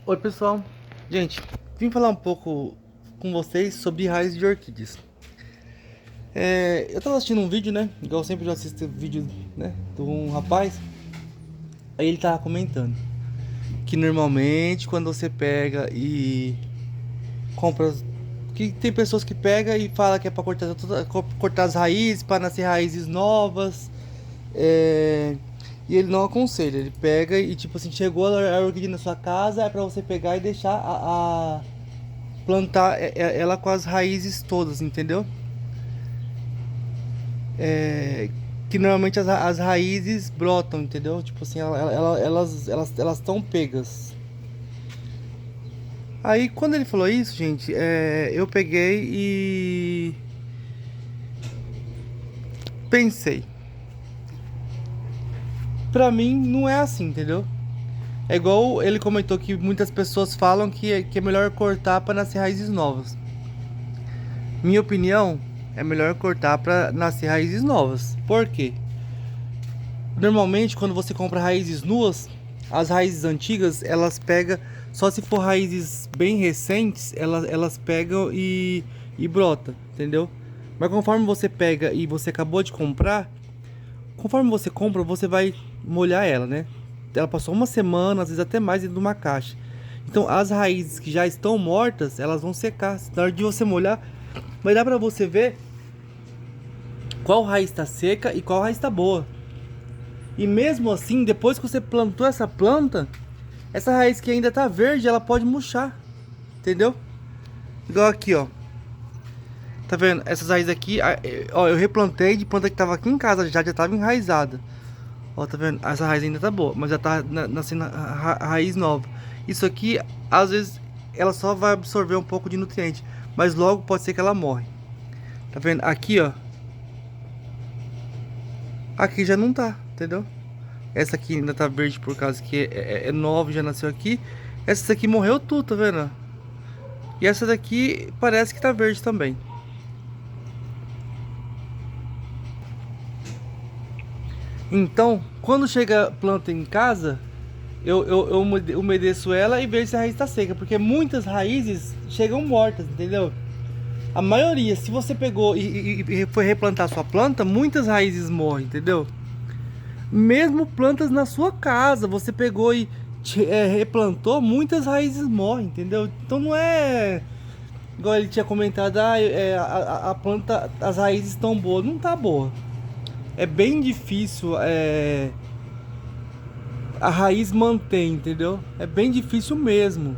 Oi pessoal, gente, vim falar um pouco com vocês sobre raízes de orquídeas. Eu tava assistindo um vídeo, né? Igual eu sempre já assisto vídeo, né? De um rapaz. Aí ele tava comentando que normalmente quando você pega e compra, que tem pessoas que pega e fala que é pra cortar as raízes, para nascer raízes novas. É, E ele não aconselha, ele pega e tipo assim, chegou a orquídea na sua casa, é pra você pegar e deixar a plantar ela com as raízes todas, entendeu? É, que normalmente as raízes brotam, entendeu? Tipo assim, elas estão pegas. Aí quando ele falou isso, gente, eu peguei e pensei, pra mim não é assim, entendeu? É igual ele comentou que muitas pessoas falam que é melhor cortar para nascer raízes novas. Minha opinião, é melhor cortar para nascer raízes novas. Por quê? Normalmente, quando você compra raízes nuas, as raízes antigas, elas pegam, só se for raízes bem recentes, elas pegam e brota, entendeu? Mas conforme você pega e você acabou de comprar, conforme você compra, você vai molhar ela, né? Ela passou uma semana, às vezes até mais dentro de uma caixa. Então, as raízes que já estão mortas, elas vão secar. Na hora de você molhar, vai dar pra você ver qual raiz está seca e qual raiz está boa. E mesmo assim, depois que você plantou essa planta, essa raiz que ainda tá verde, ela pode murchar, entendeu? Igual aqui, ó. Tá vendo? Essas raízes aqui, ó, eu replantei de planta que tava aqui em casa, já tava enraizada. Ó, tá vendo? Essa raiz ainda tá boa, mas já tá nascendo a raiz nova. Isso aqui, às vezes, ela só vai absorver um pouco de nutriente, mas logo pode ser que ela morre. Tá vendo? Aqui, ó. Aqui já não tá, entendeu? Essa aqui ainda tá verde por causa que é nova, já nasceu aqui. Essa daqui morreu tudo, tá vendo? E essa daqui parece que tá verde também. Então, quando chega a planta em casa, eu umedeço ela e vejo se a raiz tá seca. Porque muitas raízes chegam mortas, entendeu? A maioria, se você pegou e foi replantar a sua planta, muitas raízes morrem, entendeu? Mesmo plantas na sua casa, você pegou e replantou, muitas raízes morrem, entendeu? Então não é igual ele tinha comentado, a planta, as raízes estão boas. Não tá boa. É bem difícil a raiz manter, entendeu? É bem difícil mesmo.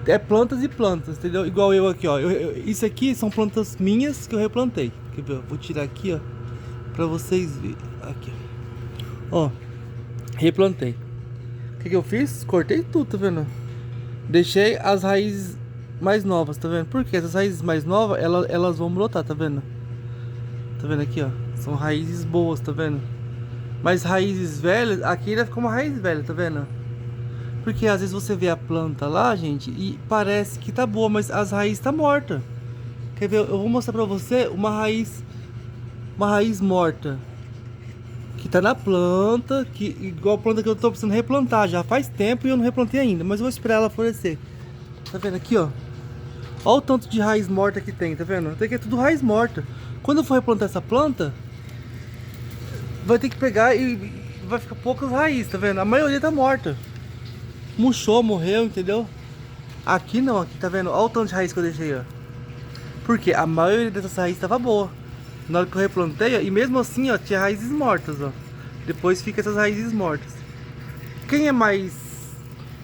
É plantas e plantas, entendeu? Igual eu aqui, ó. Isso aqui são plantas minhas que eu replantei. Quer ver? Vou tirar aqui, ó, pra vocês verem. Aqui, ó. Replantei. O que eu fiz? Cortei tudo, tá vendo? Deixei as raízes mais novas, tá vendo? Porque essas raízes mais novas, elas vão brotar, tá vendo? Tá vendo aqui, ó? São raízes boas, tá vendo? Mas raízes velhas, aqui ainda ficou uma raiz velha, tá vendo? Porque às vezes você vê a planta lá, gente, e parece que tá boa, mas as raízes tá morta. Quer ver? Eu vou mostrar pra você uma raiz morta que tá na planta, que igual a planta que eu tô precisando replantar já faz tempo e eu não replantei ainda, mas eu vou esperar ela florescer. Tá vendo aqui, ó? Olha o tanto de raiz morta que tem, tá vendo? Tem que é tudo raiz morta. Quando eu for replantar essa planta, vai ter que pegar e vai ficar poucas raízes, tá vendo? A maioria tá morta. Murchou, morreu, entendeu? Aqui não, aqui tá vendo? Olha o tanto de raiz que eu deixei, ó. Porque a maioria dessas raízes tava boa. Na hora que eu replantei, ó, e mesmo assim, ó, tinha raízes mortas, ó. Depois fica essas raízes mortas. Quem é mais...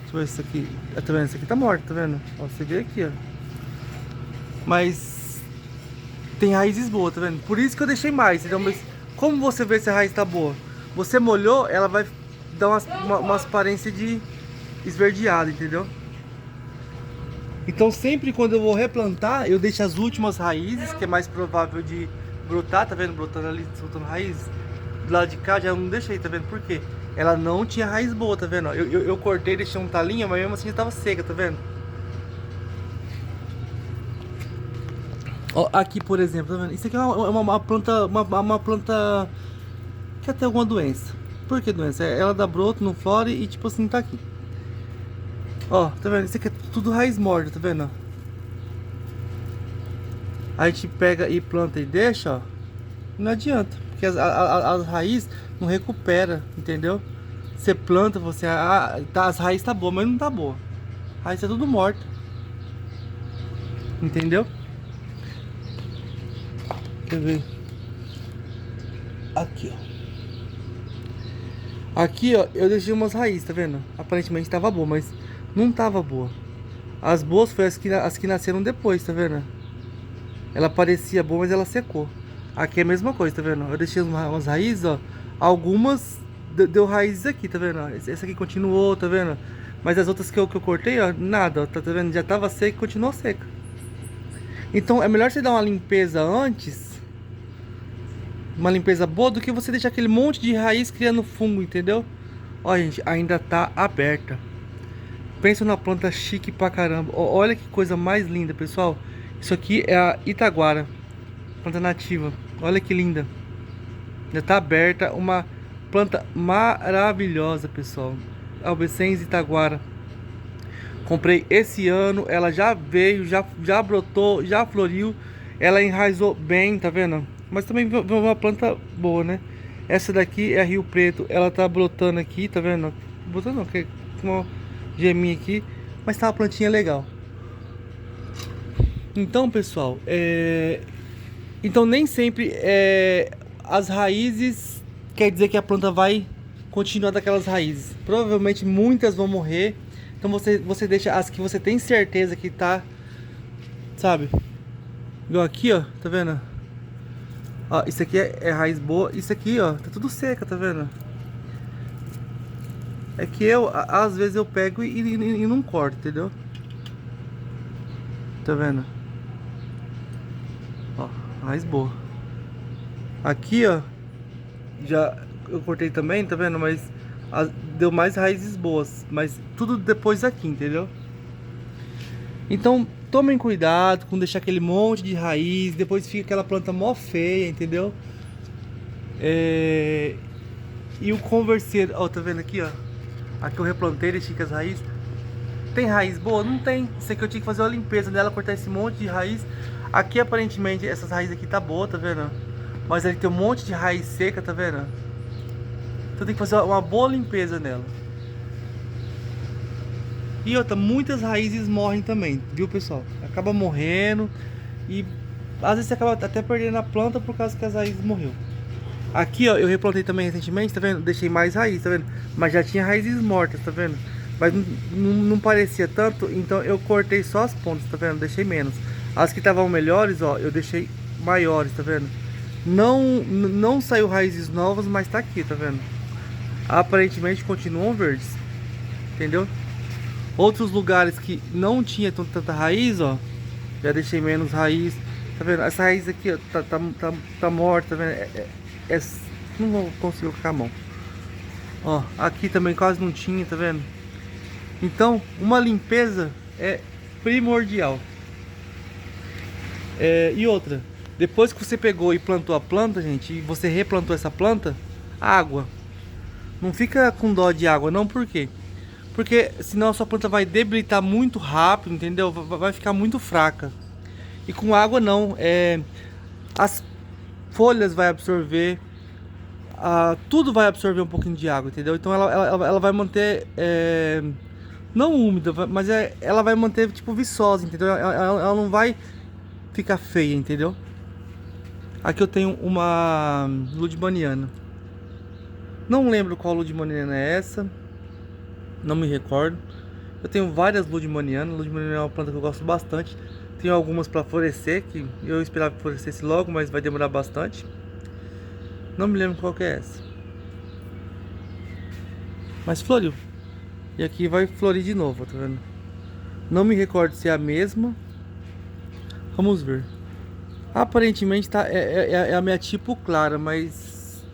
Deixa eu ver isso aqui. Tá vendo? Isso aqui tá morto, tá vendo? Ó, você vê aqui, ó. Mas tem raízes boas, tá vendo? Por isso que eu deixei mais, entendeu? Mas como você vê se a raiz tá boa? Você molhou, ela vai dar uma aparência de esverdeado, entendeu? Então sempre quando eu vou replantar, eu deixo as últimas raízes, que é mais provável de brotar, tá vendo? Brotando ali, soltando raiz. Do lado de cá já não deixei, tá vendo? Por quê? Ela não tinha raiz boa, tá vendo? Eu cortei, deixei um talinho, mas mesmo assim já tava seca, tá vendo? Ó, aqui por exemplo, tá vendo? Isso aqui é uma planta que tem alguma doença. Por que doença? Ela dá broto, não flore e tipo assim, tá aqui. Ó, tá vendo? Isso aqui é tudo raiz morta, tá vendo? A gente pega e planta e deixa, ó. Não adianta, porque as raízes não recupera, entendeu? Você planta, você... as raízes tá boa, mas não tá boa. A raiz tá tudo morta, entendeu? Quer ver? Aqui, ó. Aqui, ó, eu deixei umas raízes, tá vendo? Aparentemente tava boa, mas não tava boa. As boas foi as que nasceram depois, tá vendo? Ela parecia boa, mas ela secou. Aqui é a mesma coisa, tá vendo? Eu deixei umas raízes, ó. Algumas deu raízes aqui, tá vendo? Essa aqui continuou, tá vendo? Mas as outras que eu cortei, ó, nada, ó, tá vendo? Já tava seca e continuou seca. Então é melhor você dar uma limpeza antes, uma limpeza boa, do que você deixar aquele monte de raiz criando fungo, entendeu? Ó, gente, ainda tá aberta. Pensa numa planta chique pra caramba. Olha que coisa mais linda, pessoal. Isso aqui é a Itaguara, planta nativa. Olha que linda. Já tá aberta, uma planta maravilhosa, pessoal. Albescens Itaguara. Comprei esse ano, ela já veio, já brotou, já floriu. Ela enraizou bem, tá vendo? Mas também uma planta boa, né? Essa daqui é a Rio Preto, ela tá brotando aqui, tá vendo? Brotando não, que uma geminha aqui, mas tá uma plantinha legal. Então, pessoal, então nem sempre as raízes quer dizer que a planta vai continuar daquelas raízes. Provavelmente muitas vão morrer. Então você deixa as que você tem certeza que tá, sabe? Igual aqui, ó, tá vendo? Ó, isso aqui é raiz boa. Isso aqui, ó, tá tudo seca, tá vendo? É que às vezes eu pego e não corto, entendeu? Tá vendo? Ó, raiz boa. Aqui, ó, já eu cortei também, tá vendo? Mas deu mais raízes boas. Mas tudo depois aqui, entendeu? Então, tomem cuidado com deixar aquele monte de raiz. Depois fica aquela planta mó feia, entendeu? E o converseiro, ó, tá vendo aqui, ó? Aqui eu replantei, deixei com as raízes. Tem raiz boa? Não tem. Isso aqui eu tinha que fazer uma limpeza dela, cortar esse monte de raiz. Aqui aparentemente essas raízes aqui tá boa, tá vendo? Mas ali tem um monte de raiz seca, tá vendo? Então tem que fazer uma boa limpeza nela. E outra, muitas raízes morrem também, viu, pessoal? Acaba morrendo e às vezes você acaba até perdendo a planta por causa que as raízes morreu. Aqui, ó, eu replantei também recentemente, tá vendo? Deixei mais raiz, tá vendo? Mas já tinha raízes mortas, tá vendo? Mas não parecia tanto, então eu cortei só as pontas, tá vendo? Deixei menos. As que estavam melhores, ó, eu deixei maiores, tá vendo? Não saiu raízes novas, mas tá aqui, tá vendo? Aparentemente continuam verdes, entendeu? Outros lugares que não tinha tanta raiz, ó, já deixei menos raiz, tá vendo? Essa raiz aqui, ó, tá morta, tá vendo? Não vou conseguir colocar a mão. Ó, aqui também quase não tinha, tá vendo? Então, uma limpeza é primordial. E outra, depois que você pegou e plantou a planta, gente, e você replantou essa planta, água. Não fica com dó de água, não, por quê? Porque senão a sua planta vai debilitar muito rápido, entendeu? Vai ficar muito fraca. E com água não, as folhas vai absorver, tudo vai absorver um pouquinho de água, entendeu? Então ela vai manter, não úmida, mas ela vai manter tipo viçosa, entendeu? Ela não vai ficar feia, entendeu? Aqui eu tenho uma ludmaniana. Não lembro qual ludmaniana é essa, não me recordo. Eu tenho várias ludmanianas. Ludmaniana é uma planta que eu gosto bastante. Tenho algumas para florescer, que eu esperava que florescesse logo, mas vai demorar bastante. Não me lembro qual que é essa, mas floriu. E aqui vai florir de novo, tá vendo? Não me recordo se é a mesma. Vamos ver. Aparentemente tá, é a minha tipo clara, mas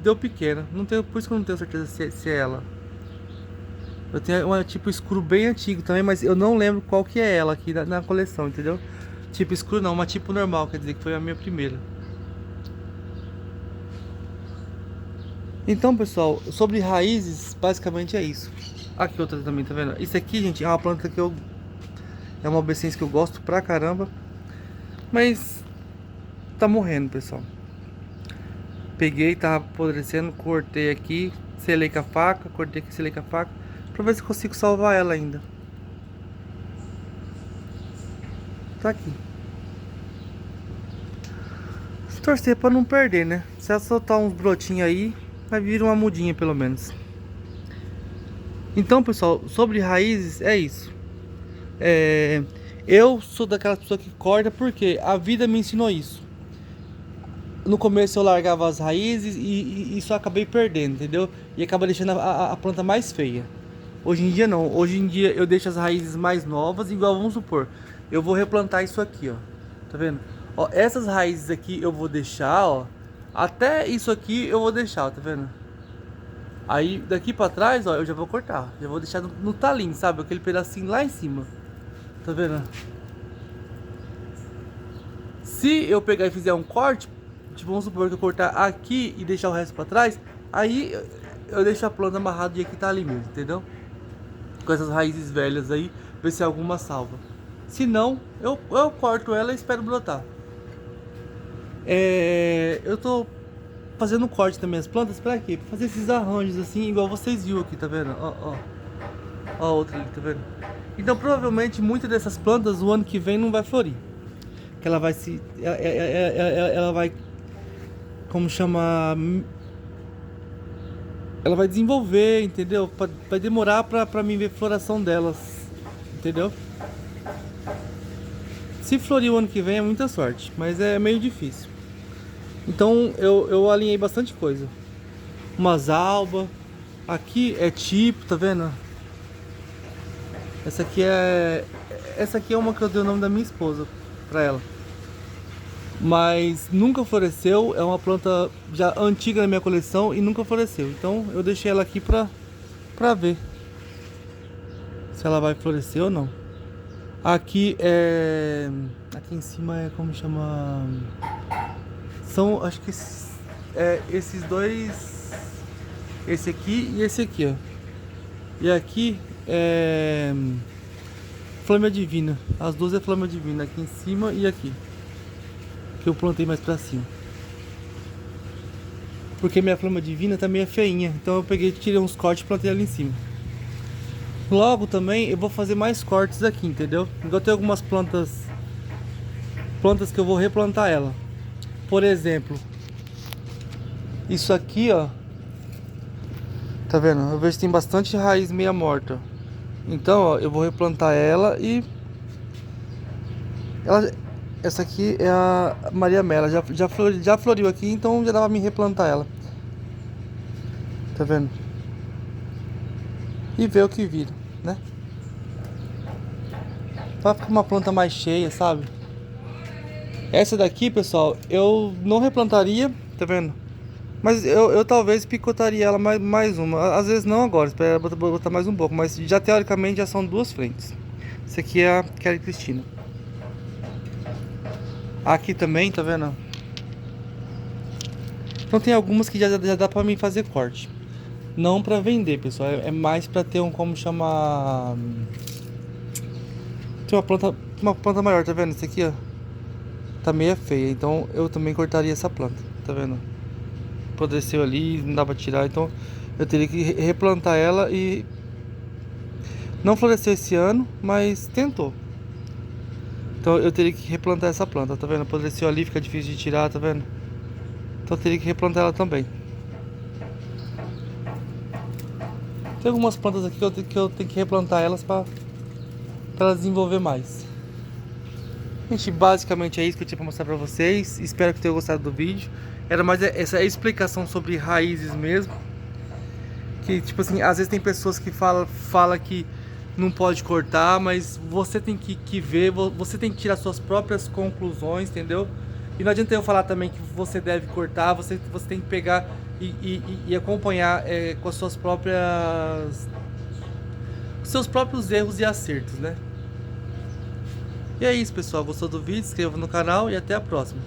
deu pequena. Não tenho, por isso que eu não tenho certeza se é ela. Eu tenho uma tipo escuro bem antigo também, mas eu não lembro qual que é ela aqui na coleção, entendeu? Tipo escuro não, uma tipo normal, quer dizer que foi a minha primeira. Então, pessoal, sobre raízes, basicamente é isso. Aqui outra também, tá vendo? Isso aqui, gente, é uma planta que é uma abescência que eu gosto pra caramba. Mas tá morrendo, pessoal. Peguei, tava apodrecendo, cortei aqui, selei com a faca, cortei aqui, selei com a faca, pra ver se consigo salvar ela ainda. Tá aqui. Se torcer pra não perder, né? Se ela soltar uns brotinhos aí, vai vir uma mudinha pelo menos. Então, pessoal, sobre raízes é isso. Eu sou daquelas pessoas que corta porque a vida me ensinou isso. No começo eu largava as raízes e só acabei perdendo, entendeu? E acaba deixando a planta mais feia. Hoje em dia não, hoje em dia eu deixo as raízes mais novas, igual vamos supor, eu vou replantar isso aqui, ó. Tá vendo? Ó, essas raízes aqui eu vou deixar, ó. Até isso aqui eu vou deixar, ó, tá vendo? Aí daqui pra trás, ó, eu já vou cortar. Já vou deixar no talinho, sabe? Aquele pedacinho lá em cima. Tá vendo? Se eu pegar e fizer um corte, tipo, vamos supor que eu cortar aqui e deixar o resto pra trás, aí eu deixo a planta amarrada e aqui tá ali mesmo, entendeu? Com essas raízes velhas aí, ver se alguma salva. Se não, eu corto ela e espero brotar. Eu tô fazendo corte das minhas plantas pra quê? Pra fazer esses arranjos assim, igual vocês viram aqui, tá vendo? Ó a outra ali, tá vendo? Então provavelmente muitas dessas plantas o ano que vem não vai florir. Que ela vai se... Ela vai... Como chama... Ela vai desenvolver, entendeu? Vai demorar pra mim ver floração delas. Entendeu? Se florir o ano que vem é muita sorte, mas é meio difícil. Então eu alinhei bastante coisa. Umas alba. Aqui é tipo, tá vendo? Essa aqui é uma que eu dei o nome da minha esposa pra ela. Mas nunca floresceu, é uma planta já antiga na minha coleção e nunca floresceu. Então eu deixei ela aqui pra ver se ela vai florescer ou não. Aqui em cima é como chama... São, acho que esses dois... Esse aqui e esse aqui, ó. E aqui é... Flâmea Divina. As duas é Flâmea Divina, aqui em cima e aqui. Que eu plantei mais pra cima. Porque minha Flâmea Divina tá meio feinha. Então eu peguei, tirei uns cortes e plantei ali em cima. Logo também eu vou fazer mais cortes aqui, entendeu? Então tem algumas plantas que eu vou replantar ela. Por exemplo, isso aqui, ó. Tá vendo? Eu vejo que tem bastante raiz meia morta. Então, ó, eu vou replantar ela e... Essa aqui é a Maria Mela. Já floriu aqui, então já dá pra me replantar ela. Tá vendo? E ver o que vira, né? Pra ficar uma planta mais cheia, sabe? Essa daqui, pessoal, eu não replantaria, tá vendo? Mas eu talvez picotaria ela mais uma. Às vezes não agora, espera botar mais um pouco. Mas já teoricamente já são duas frentes. Essa aqui é a Kelly Cristina. Aqui também, tá vendo? Então tem algumas que já dá pra mim fazer corte. Não pra vender, pessoal. É mais pra ter como chamar... Tem uma planta maior, tá vendo? Essa aqui, ó. Tá meio feia. Então eu também cortaria essa planta, tá vendo? Apodreceu ali, não dá pra tirar. Então eu teria que replantar ela e... Não floresceu esse ano, mas tentou. Então eu teria que replantar essa planta, tá vendo? Apodreceu ali, fica difícil de tirar, tá vendo? Então eu teria que replantar ela também. Tem algumas plantas aqui que eu tenho que replantar elas pra elas desenvolver mais. Gente, basicamente é isso que eu tinha pra mostrar pra vocês. Espero que tenham gostado do vídeo. Era mais essa explicação sobre raízes mesmo. Que tipo assim, às vezes tem pessoas que fala que não pode cortar, mas você tem que ver, você tem que tirar suas próprias conclusões, entendeu? E não adianta eu falar também que você deve cortar, você tem que pegar e acompanhar com as suas próprias... seus próprios erros e acertos, né? E é isso, pessoal. Gostou do vídeo? Se inscreva no canal e até a próxima.